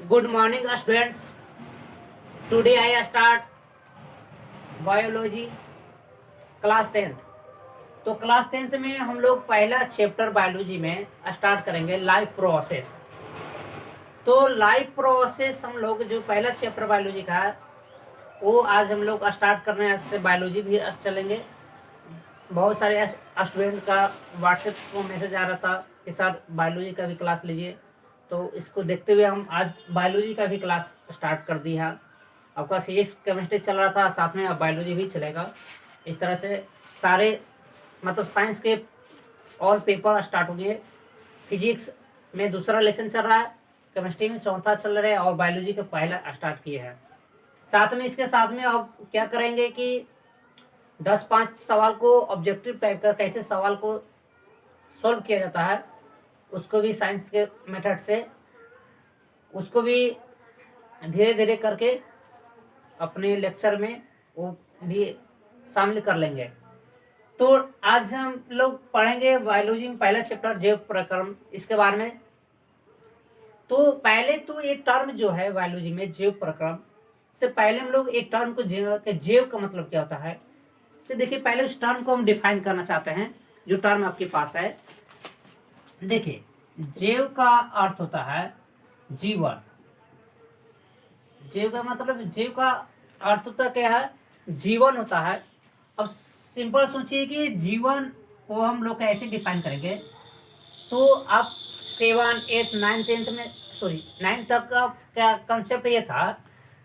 Good morning, students. Today I start biology class 10th। तो class 10th में हम लोग पहला चैप्टर बायोलॉजी में स्टार्ट करेंगे लाइफ प्रोसेस। तो लाइफ प्रोसेस हम लोग जो पहला चैप्टर बायोलॉजी का है वो आज हम लोग स्टार्ट करने से बायोलॉजी भी चलेंगे। बहुत सारे स्टूडेंट का व्हाट्सएप को मैसेज आ रहा था कि सर बायोलॉजी का भी क्लास लीजिए, तो इसको देखते हुए हम आज बायोलॉजी का भी क्लास स्टार्ट कर दी है। आपका फिजिक्स केमिस्ट्री चल रहा था, साथ में अब बायोलॉजी भी चलेगा। इस तरह से सारे मतलब साइंस के और पेपर स्टार्ट होंगे। फिजिक्स में दूसरा लेसन चल रहा है, केमिस्ट्री में चौथा चल रहा है और बायोलॉजी का पहला स्टार्ट किया है। साथ में इसके साथ में अब क्या करेंगे कि 10-5 सवाल को ऑब्जेक्टिव टाइप का कैसे सवाल को सॉल्व किया जाता है उसको भी साइंस के मेथड से उसको भी धीरे धीरे करके अपने लेक्चर में वो भी शामिल कर लेंगे। तो आज हम लोग पढ़ेंगे बायोलॉजी में पहला चैप्टर जैव प्रक्रम, इसके बारे में। तो पहले तो ये टर्म जो है बायोलॉजी में जैव प्रक्रम से पहले हम लोग एक टर्म को जैव का मतलब क्या होता है, तो देखिए पहले उस टर्म को हम डिफाइन करना चाहते हैं। जो टर्म आपके पास है, देखिए जैव का अर्थ होता है जीवन। जैव का मतलब जैव का अर्थ होता क्या है, जीवन होता है। अब सिंपल सोचिए कि जीवन को हम लोग कैसे डिफाइन करेंगे। तो आप 7, 8, 9, 10 में 9 तक का क्या कंसेप्ट ये था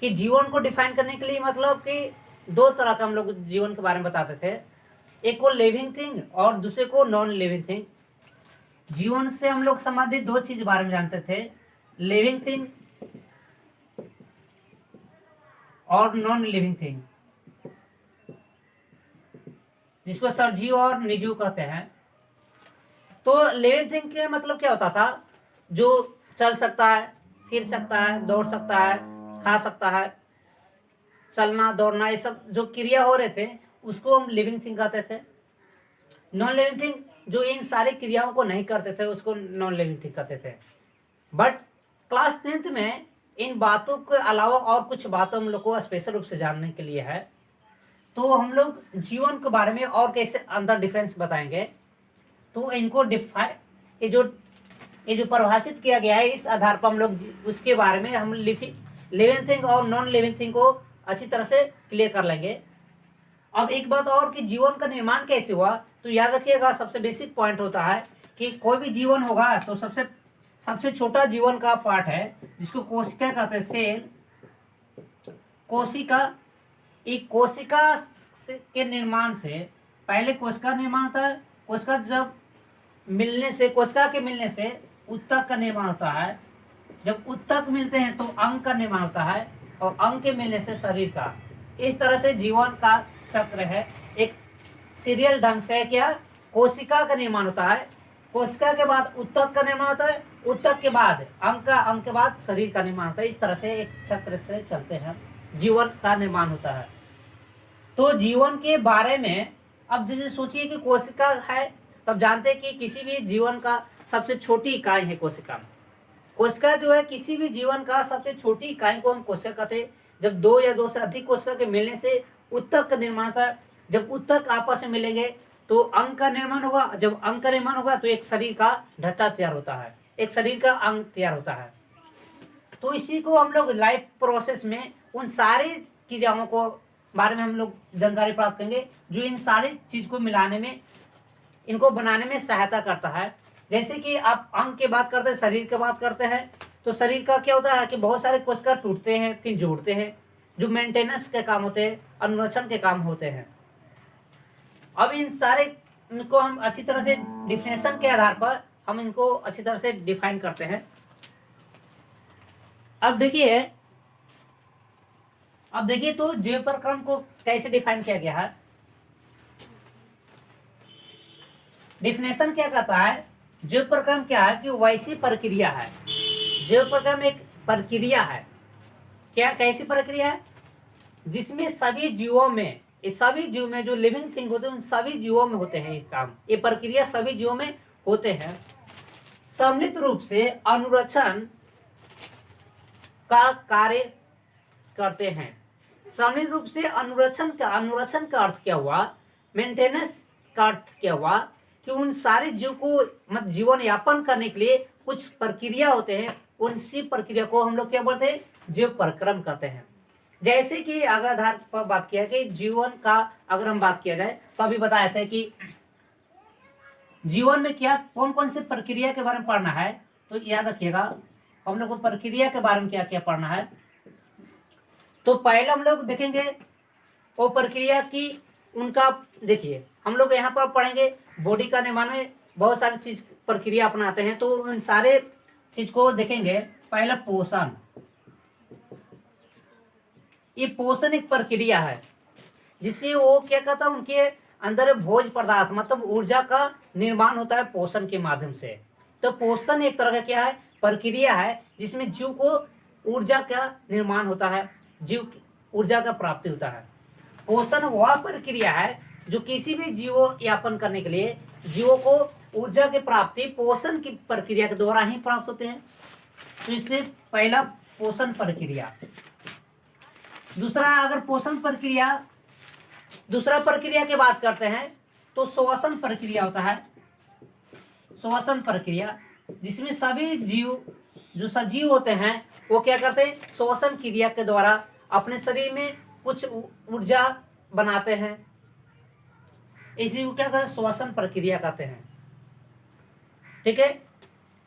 कि जीवन को डिफाइन करने के लिए मतलब कि दो तरह का हम लोग जीवन के बारे में बताते थे। एक को लिविंग थिंग और दूसरे को नॉन लिविंग थिंग। जीवन से हम लोग संबंधित दो चीज बारे में जानते थे, लिविंग थिंग और नॉन लिविंग थिंग, जिसको सजीव और निर्जीव कहते हैं। तो लिविंग थिंग के मतलब क्या होता था, जो चल सकता है, फिर सकता है, दौड़ सकता है, खा सकता है, चलना दौड़ना ये सब जो क्रिया हो रहे थे उसको हम लिविंग थिंग कहते थे। नॉन लिविंग थिंग जो इन सारी क्रियाओं को नहीं करते थे उसको नॉन लिविंग थिंग कहते थे। बट क्लास 10th में इन बातों के अलावा और कुछ बातों हम लोग को स्पेशल रूप से जानने के लिए है। तो हम लोग जीवन के बारे में और कैसे अंदर डिफरेंस बताएंगे। तो इनको ये जो परिभाषित किया गया है इस आधार पर हम लोग उसके बारे में हम लिविंग थिंग और नॉन लिविंग थिंग को अच्छी तरह से क्लियर कर लेंगे। अब एक बात और कि जीवन का निर्माण कैसे हुआ, तो याद रखिएगा सबसे बेसिक पॉइंट होता है कि कोई भी जीवन होगा तो सबसे छोटा जीवन का पार्ट है जिसको कोशिका कहते हैं, सेल। कोशिका, एक कोशिका के निर्माण से पहले कोशिका निर्माण होता है। कोशिका के मिलने से उत्तक का निर्माण होता है। जब उत्तक मिलते हैं तो अंग का निर्माण होता है और अंग के मिलने से शरीर का। इस तरह से जीवन का चक्र है, एक सीरियल ढंग से क्या कोशिका का निर्माण होता है, कोशिका के बाद उत्तक का निर्माण होता है, उत्तक के बाद अंग के बाद शरीर का निर्माण होता है। इस तरह से एक चक्र से चलते हैं, जीवन का निर्माण होता है। तो जीवन के बारे में अब जैसे सोचिए कि कोशिका है, तब जानते हैं कि किसी भी जीवन का सबसे छोटी इकाई है कोशिका। कोशिका जो है किसी भी जीवन का सबसे छोटी इकाई को हम कोशिका कहते हैं। जब दो या दो से अधिक कोशिका के मिलने से उत्तक का निर्माण होता है। जब उत्तक आपस में मिलेंगे तो अंग का निर्माण होगा। जब अंग का निर्माण होगा तो एक शरीर का ढांचा तैयार होता है, एक शरीर का अंग तैयार होता है। तो इसी को हम लोग लाइफ प्रोसेस में उन सारी क्रियाओं को बारे में हम लोग जानकारी प्राप्त करेंगे जो इन सारी चीज को मिलाने में, इनको बनाने में सहायता करता है। जैसे कि आप अंग की बात करते हैं, शरीर की बात करते हैं, तो शरीर का क्या होता है कि बहुत सारे कोशिका टूटते हैं फिर जोड़ते हैं, जो मेंटेनेंस के काम होते हैं, अनुरक्षण के काम होते हैं। अब इन सारे इनको हम अच्छी तरह से डिफिनेशन के आधार पर हम इनको अच्छी तरह से डिफाइन करते हैं। अब देखिए तो जैव प्रक्रम को कैसे डिफाइन किया गया है। डिफिनेशन क्या कहता है, जैव प्रक्रम क्या है कि वैसी प्रक्रिया है। जैव प्रक्रम एक प्रक्रिया है, क्या कैसी प्रक्रिया है जिसमें सभी जीवों में जो लिविंग थिंग होते हैं उन सभी जीवों में होते हैं ये काम, ये प्रक्रिया सभी जीवों में होते हैं। सम्मिलित रूप से अनुरक्षण का कार्य करते हैं। सामान्य रूप से अनुरक्षण का अर्थ क्या हुआ, मेंटेनेंस का अर्थ क्या हुआ कि उन सारे जीव को जीवन यापन करने के लिए कुछ प्रक्रिया होते हैं, उसी प्रक्रिया को हम लोग क्या बोलते हैं, जीव परिक्रम कहते हैं। जैसे कि अगर आधार पर बात किया कि जीवन का अगर हम बात किया जाए तो अभी बताया था कि जीवन में क्या कौन कौन से प्रक्रिया के बारे में पढ़ना है, तो याद रखिएगा हम लोग को प्रक्रिया के बारे में क्या क्या पढ़ना है। तो पहले हम लोग देखेंगे वो प्रक्रिया की उनका, देखिए हम लोग यहाँ पर पढ़ेंगे बॉडी का निर्माण में बहुत सारी चीज प्रक्रिया अपनाते हैं, तो उन सारे चीज को देखेंगे। पहला पोषण, ये पोषण एक प्रक्रिया है जिससे वो क्या कहता है, उनके अंदर भोज पदार्थ मतलब ऊर्जा का निर्माण होता है पोषण के माध्यम से। तो पोषण एक तरह का क्या है, प्रक्रिया है जिसमें जीव को ऊर्जा का निर्माण होता है, जीव की ऊर्जा का प्राप्ति होता है। पोषण वह प्रक्रिया है जो किसी भी जीव यापन करने के लिए जीवों को ऊर्जा की प्राप्ति पोषण की प्रक्रिया के द्वारा ही प्राप्त होते हैं। तो इससे पहला पोषण प्रक्रिया। दूसरा अगर पोषण प्रक्रिया, दूसरा प्रक्रिया की बात करते हैं तो श्वसन प्रक्रिया होता है। श्वसन प्रक्रिया जिसमें सभी जीव जो सजीव होते हैं वो क्या करते हैं, श्वसन क्रिया के द्वारा अपने शरीर में कुछ ऊर्जा बनाते हैं, इसी को क्या कहते हैं, श्वसन प्रक्रिया कहते हैं। ठीक है,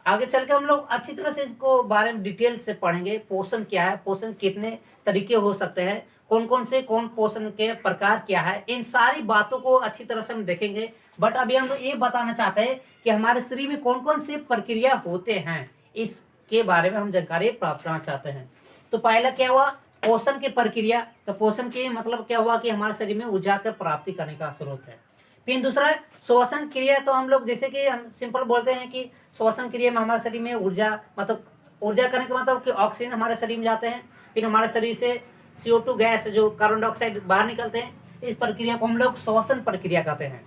आगे चल के हम लोग अच्छी तरह से इसको बारे में डिटेल से पढ़ेंगे। पोषण क्या है, पोषण कितने तरीके हो सकते हैं, कौन कौन से कौन पोषण के प्रकार क्या है, इन सारी बातों को अच्छी तरह से हम देखेंगे। बट अभी हम लोग ये बताना चाहते हैं कि हमारे शरीर में कौन कौन से प्रक्रिया होते हैं, इसके बारे में हम जानकारी प्राप्त करना चाहते हैं। तो पहला क्या हुआ, पोषण की प्रक्रिया। तो पोषण के मतलब क्या हुआ कि हमारे शरीर में ऊर्जा की प्राप्ति करने का स्रोत है। फिर दूसरा श्वसन क्रिया, तो हम लोग जैसे कि हम सिंपल बोलते हैं कि श्वसन क्रिया में हमारे शरीर में ऊर्जा मतलब ऊर्जा करने का मतलब कि ऑक्सीजन हमारे शरीर में जाते हैं, फिर हमारे शरीर से CO2 गैस जो कार्बन डाइऑक्साइड बाहर निकलते हैं, इस प्रक्रिया को हम लोग श्वसन प्रक्रिया कहते हैं।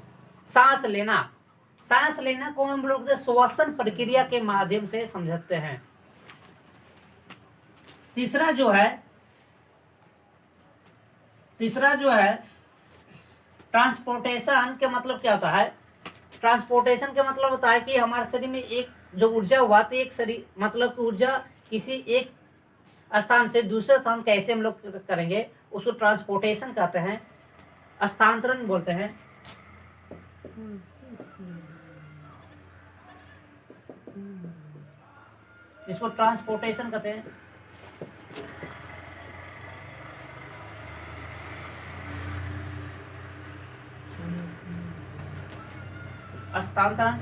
सांस लेना, सांस लेना को हम लोग श्वसन प्रक्रिया के माध्यम से समझते हैं। तीसरा जो है ट्रांसपोर्टेशन के मतलब क्या होता है, ट्रांसपोर्टेशन का मतलब होता है कि हमारे शरीर में एक जो ऊर्जा हुआ तो एक शरीर मतलब कि ऊर्जा किसी एक स्थान से दूसरे स्थान कैसे हम लोग करेंगे उसको ट्रांसपोर्टेशन कहते हैं, स्थानांतरण बोलते हैं। इसको ट्रांसपोर्टेशन कहते हैं। स्थानांतरण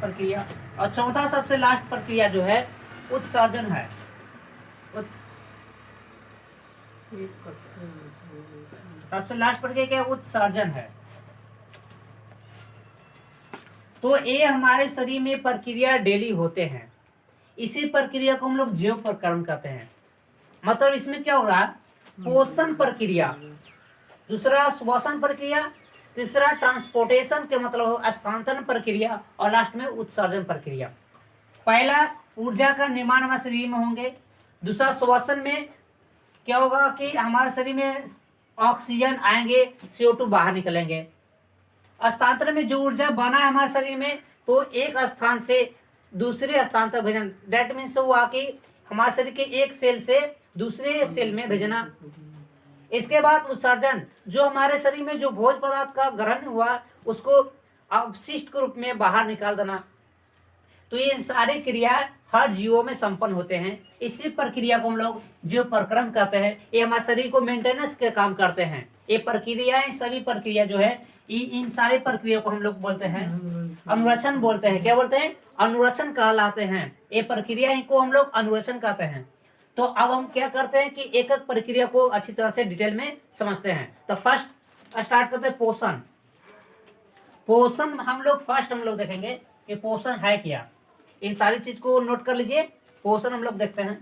प्रक्रिया। और चौथा सबसे लास्ट प्रक्रिया जो है उत्सर्जन है। सबसे लास्ट प्रक्रिया क्या है, उत्सर्जन है। तो ये हमारे शरीर में प्रक्रिया डेली होते हैं, इसी प्रक्रिया को हम लोग जीव परिक्रम कहते हैं। मतलब इसमें क्या होगा, पोषण प्रक्रिया, दूसरा श्वसन प्रक्रिया, तीसरा ट्रांसपोर्टेशन के मतलब स्थानांतरण प्रक्रिया, और लास्ट में उत्सर्जन प्रक्रिया। पहला ऊर्जा का निर्माण हमारे शरीर में होंगे, दूसरा श्वसन में क्या होगा कि हमारे शरीर में ऑक्सीजन आएंगे, CO2 बाहर निकलेंगे। स्थानांतरण में जो ऊर्जा बना है हमारे शरीर में तो एक स्थान से दूसरे स्थान तक भेजना, दैट मीन्स हुआ कि हमारे शरीर के एक सेल से दूसरे सेल में भेजना। इसके बाद उत्सर्जन, जो हमारे शरीर में जो भोज्य पदार्थ का ग्रहण हुआ उसको अवशिष्ट के रूप में बाहर निकाल देना। तो ये सारी क्रिया हर जीवों में संपन्न होते हैं, इसी प्रक्रिया को हम लोग जीव परिक्रम कहते हैं। ये हमारे शरीर को मेंटेनेंस के काम करते हैं। ये प्रक्रियाएं सभी प्रक्रिया जो है इन सारी प्रक्रिया को हम लोग बोलते हैं अनुरक्षण बोलते हैं। क्या बोलते हैं, अनुरक्षण कहलाते हैं। ये प्रक्रिया को हम लोग अनुरक्षण कहते हैं। तो अब हम क्या करते हैं कि एक एक प्रक्रिया को अच्छी तरह से डिटेल में समझते हैं। तो फर्स्ट स्टार्ट करते हैं पोषण। पोषण हम लोग देखेंगे कि पोषण है क्या, इन सारी चीज को नोट कर लीजिए। पोषण हम लोग देखते हैं।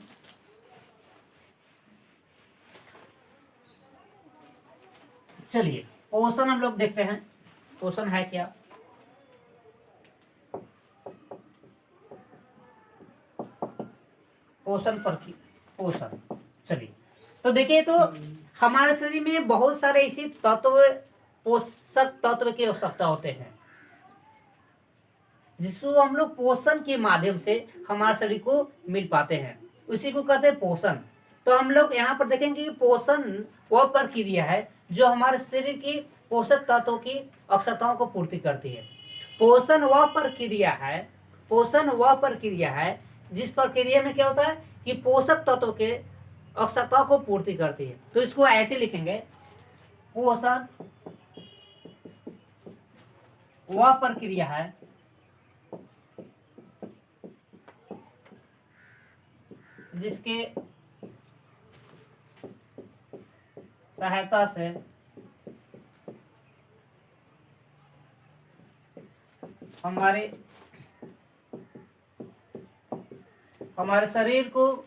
चलिए पोषण हम लोग देखते हैं, पोषण है क्या। पोषण चलिए, तो देखिए, तो हमारे शरीर में बहुत सारे ऐसे तत्व, पोषक तत्व की आवश्यकता होते हैं, जिसको हम लोग पोषण के माध्यम से हमारे शरीर को मिल पाते हैं, उसी को कहते हैं पोषण। तो हम लोग यहाँ पर देखेंगे कि पोषण वह प्रक्रिया है जो हमारे शरीर की पोषक तत्वों की आवश्यकताओं को पूर्ति करती है। पोषण वह प्रक्रिया है, पोषण वह प्रक्रिया है जिस प्रक्रिया में क्या होता है कि पोषक तत्व के आवश्यकताओं को पूर्ति करती है। तो इसको ऐसे लिखेंगे, पोषण वह प्रक्रिया है जिसके सहायता से हमारे शरीर को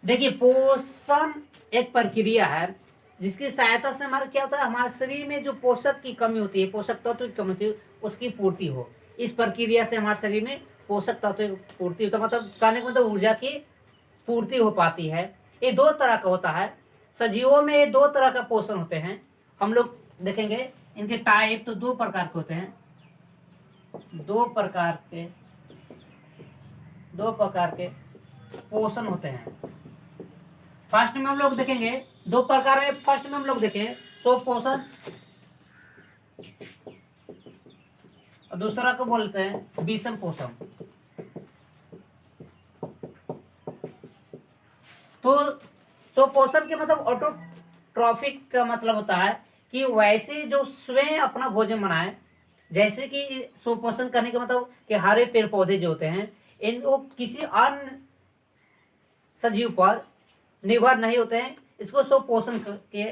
देखिए, पोषण एक प्रक्रिया है जिसकी सहायता से हमारा क्या होता है, हमारे शरीर में जो पोषक की कमी होती है, पोषक तत्व की कमी होती है, उसकी पूर्ति हो। इस प्रक्रिया से हमारे शरीर में पोषक तत्व की पूर्ति होता है, मतलब कहने का मतलब ऊर्जा की पूर्ति हो पाती है। ये दो तरह का होता है, सजीवों में ये दो तरह का पोषण होते हैं। हम लोग देखेंगे इनके टाइप तो दो प्रकार के होते हैं, दो प्रकार के पोषण होते हैं। फर्स्ट में हम लोग देखेंगे दो प्रकार में, फर्स्ट में हम लोग देखें स्वपोषण और दूसरा को बोलते हैं विषम पोषण। तो स्वपोषण के मतलब ऑटोट्रॉफिक का मतलब होता है कि वैसे जो स्वयं अपना भोजन बनाए, जैसे कि स्वपोषण करने का मतलब कि हरे पेड़ पौधे जो होते हैं इनको किसी अन्य सजीव पर निर्भर नहीं होते हैं, इसको स्वपोषण के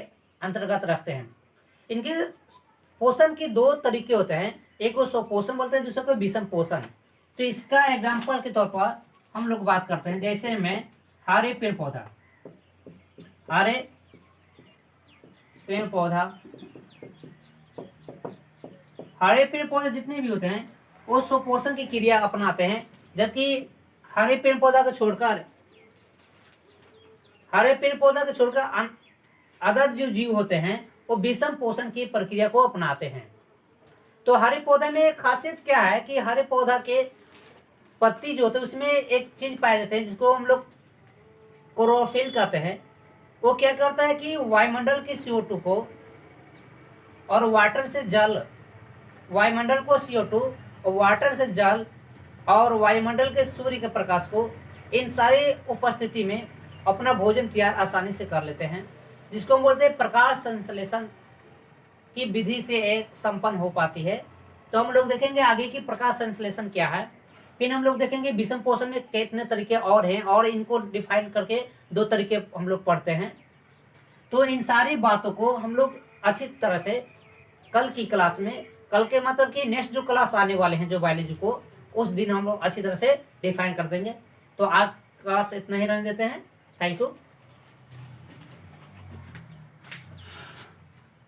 अंतर्गत रखते हैं। इनके पोषण के दो तरीके होते हैं, एक को स्वपोषण बोलते हैं, दूसरे को विषम पोषण। तो इसका एग्जाम्पल के तौर पर हम लोग बात करते हैं, जैसे में हरे पेड़ पौधा, हरे पेड़ पौधे जितने भी होते हैं वो स्वपोषण की क्रिया अपनाते हैं, जबकि हरे पेड़ पौधा को छोड़कर अदर जो जीव होते हैं वो विषम पोषण की प्रक्रिया को अपनाते हैं। तो हरे पौधे में खासियत क्या है कि हरे पौधा के पत्ती जो होते हैं उसमें एक चीज पाए जाते हैं जिसको हम लोग क्लोरोफिल कहते हैं। वो क्या करता है कि वायुमंडल के CO2 को और वाटर से जल, वायुमंडल को CO2 और वाटर से जल और वायुमंडल के सूर्य के प्रकाश को, इन सारी उपस्थिति में अपना भोजन तैयार आसानी से कर लेते हैं, जिसको हम बोलते हैं प्रकाश संश्लेषण की विधि से एक संपन्न हो पाती है। तो हम लोग देखेंगे आगे की प्रकाश संश्लेषण क्या है, फिर हम लोग देखेंगे विषम पोषण में कितने तरीके और हैं और इनको डिफाइन करके दो तरीके हम लोग पढ़ते हैं। तो इन सारी बातों को हम लोग अच्छी तरह से कल की क्लास में, कल के मतलब कि नेक्स्ट जो क्लास आने वाले हैं जो बायोलॉजी को, उस दिन हम लोग अच्छी तरह से डिफाइन कर देंगे। तो आज क्लास इतना ही रहने देते हैं। Thank you.